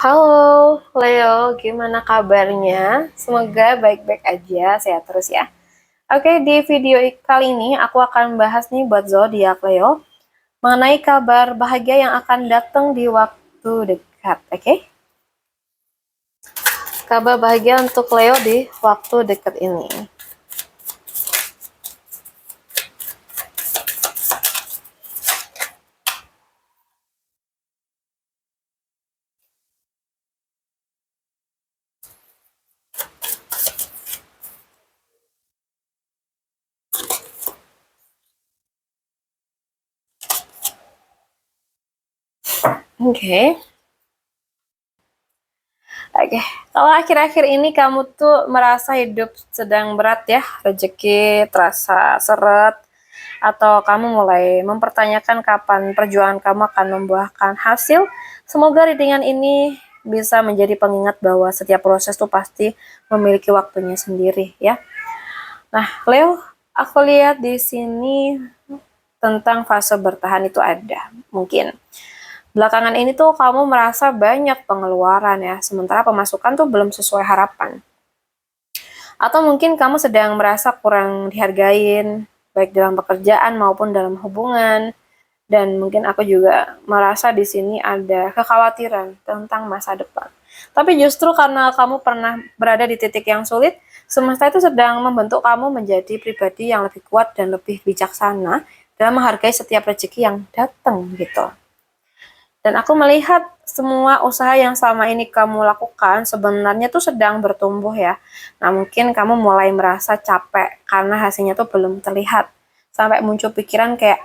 Halo Leo, gimana kabarnya? Semoga baik-baik aja, sehat terus ya. Oke, di video kali ini aku akan bahas nih buat zodiak Leo mengenai kabar bahagia yang akan datang di waktu dekat. Oke, kabar bahagia untuk Leo di waktu dekat ini. Oke. Oke, kalau akhir-akhir ini kamu tuh merasa hidup sedang berat ya, rezeki terasa seret, atau kamu mulai mempertanyakan kapan perjuangan kamu akan membuahkan hasil, semoga readingan ini bisa menjadi pengingat bahwa setiap proses tuh pasti memiliki waktunya sendiri ya. Nah, Leo, aku lihat di sini tentang fase bertahan itu ada. Mungkin belakangan ini tuh kamu merasa banyak pengeluaran ya, sementara pemasukan tuh belum sesuai harapan. Atau mungkin kamu sedang merasa kurang dihargain, baik dalam pekerjaan maupun dalam hubungan. Dan mungkin aku juga merasa di sini ada kekhawatiran tentang masa depan. Tapi justru karena kamu pernah berada di titik yang sulit, semesta itu sedang membentuk kamu menjadi pribadi yang lebih kuat dan lebih bijaksana dalam menghargai setiap rezeki yang datang gitu. Dan aku melihat semua usaha yang selama ini kamu lakukan sebenarnya tuh sedang bertumbuh ya. Nah, mungkin kamu mulai merasa capek karena hasilnya tuh belum terlihat. Sampai muncul pikiran kayak,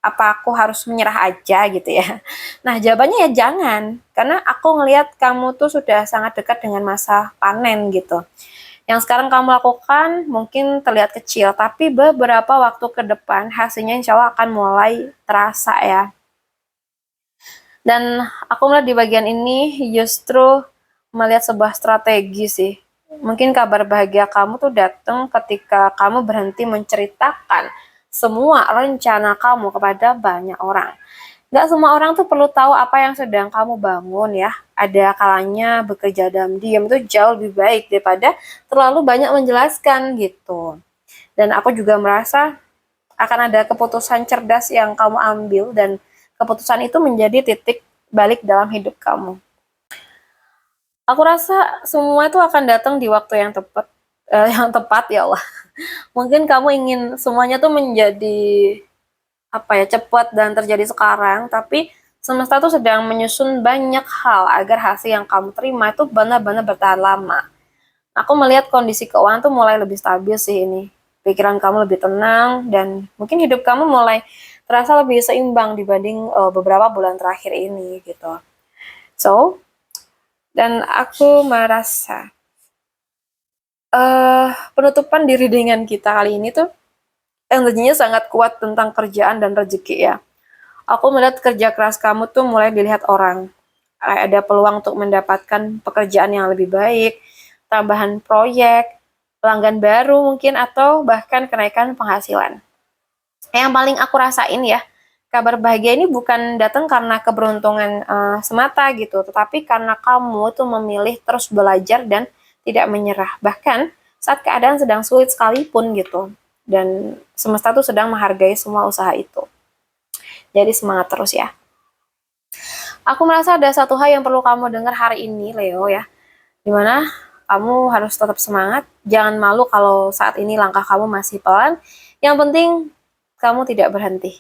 apa aku harus menyerah aja gitu ya. Nah, jawabannya ya jangan. Karena aku ngelihat kamu tuh sudah sangat dekat dengan masa panen gitu. Yang sekarang kamu lakukan mungkin terlihat kecil, tapi beberapa waktu ke depan hasilnya insya Allah akan mulai terasa ya. Dan aku melihat di bagian ini justru melihat sebuah strategi sih. Mungkin kabar bahagia kamu tuh datang ketika kamu berhenti menceritakan semua rencana kamu kepada banyak orang. Gak semua orang tuh perlu tahu apa yang sedang kamu bangun ya. Ada kalanya bekerja dalam diam itu jauh lebih baik daripada terlalu banyak menjelaskan gitu. Dan aku juga merasa akan ada keputusan cerdas yang kamu ambil dan keputusan itu menjadi titik balik dalam hidup kamu. Aku rasa semua itu akan datang di waktu yang tepat, yang tepat ya Allah. Mungkin kamu ingin semuanya tuh menjadi apa ya cepat dan terjadi sekarang, tapi semesta tuh sedang menyusun banyak hal agar hasil yang kamu terima itu benar-benar bertahan lama. Aku melihat kondisi keuangan tuh mulai lebih stabil sih ini. Pikiran kamu lebih tenang dan mungkin hidup kamu mulai terasa lebih seimbang dibanding beberapa bulan terakhir ini gitu. So, dan aku merasa penutupan diri dengan kita kali ini tuh energinya sangat kuat tentang kerjaan dan rezeki ya. Aku melihat kerja keras kamu tuh mulai dilihat orang. Ada peluang untuk mendapatkan pekerjaan yang lebih baik, tambahan proyek, pelanggan baru mungkin, atau bahkan kenaikan penghasilan. Yang paling aku rasain ya, kabar bahagia ini bukan datang karena keberuntungan semata gitu, tetapi karena kamu tuh memilih terus belajar dan tidak menyerah. Bahkan saat keadaan sedang sulit sekalipun gitu. Dan semesta tuh sedang menghargai semua usaha itu. Jadi semangat terus ya. Aku merasa ada satu hal yang perlu kamu dengar hari ini, Leo ya. Dimana kamu harus tetap semangat, jangan malu kalau saat ini langkah kamu masih pelan. Yang penting kamu tidak berhenti.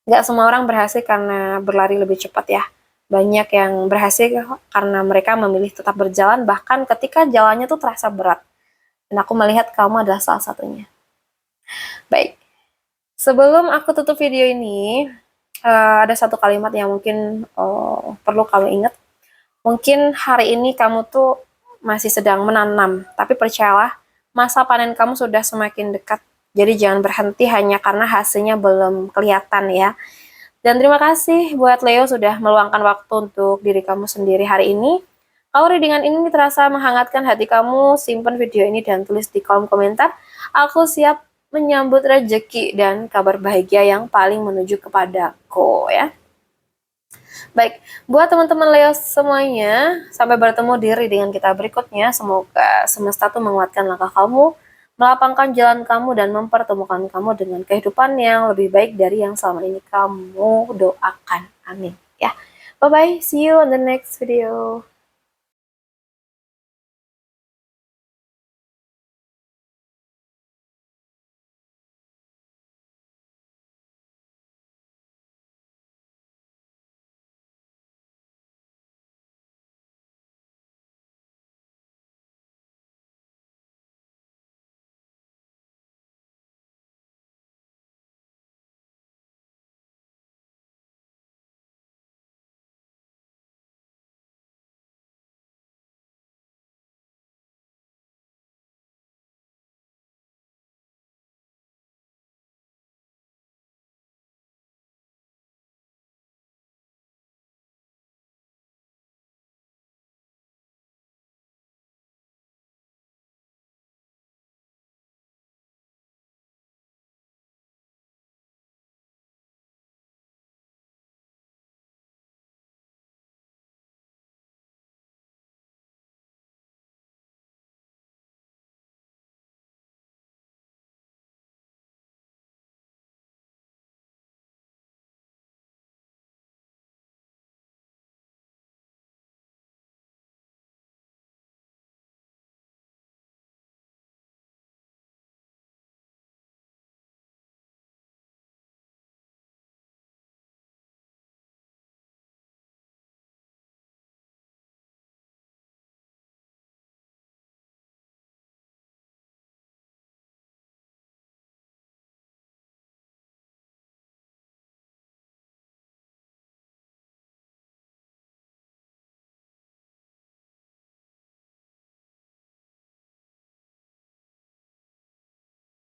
Nggak semua orang berhasil karena berlari lebih cepat ya. Banyak yang berhasil karena mereka memilih tetap berjalan bahkan ketika jalannya tuh terasa berat. Dan aku melihat kamu adalah salah satunya. Baik, sebelum aku tutup video ini, ada satu kalimat yang mungkin perlu kamu ingat. Mungkin hari ini kamu tuh masih sedang menanam, tapi percayalah, masa panen kamu sudah semakin dekat. Jadi jangan berhenti hanya karena hasilnya belum kelihatan ya. Dan terima kasih buat Leo sudah meluangkan waktu untuk diri kamu sendiri hari ini. Kalau readingan ini terasa menghangatkan hati kamu, simpan video ini dan tulis di kolom komentar. Aku siap menyambut rezeki dan kabar bahagia yang paling menuju kepadaku ya. Baik, buat teman-teman Leo semuanya, sampai bertemu di readingan kita berikutnya. Semoga semesta tuh menguatkan langkah kamu, melapangkan jalan kamu, dan mempertemukan kamu dengan kehidupan yang lebih baik dari yang selama ini kamu doakan. Amin. Ya, bye-bye. See you on the next video.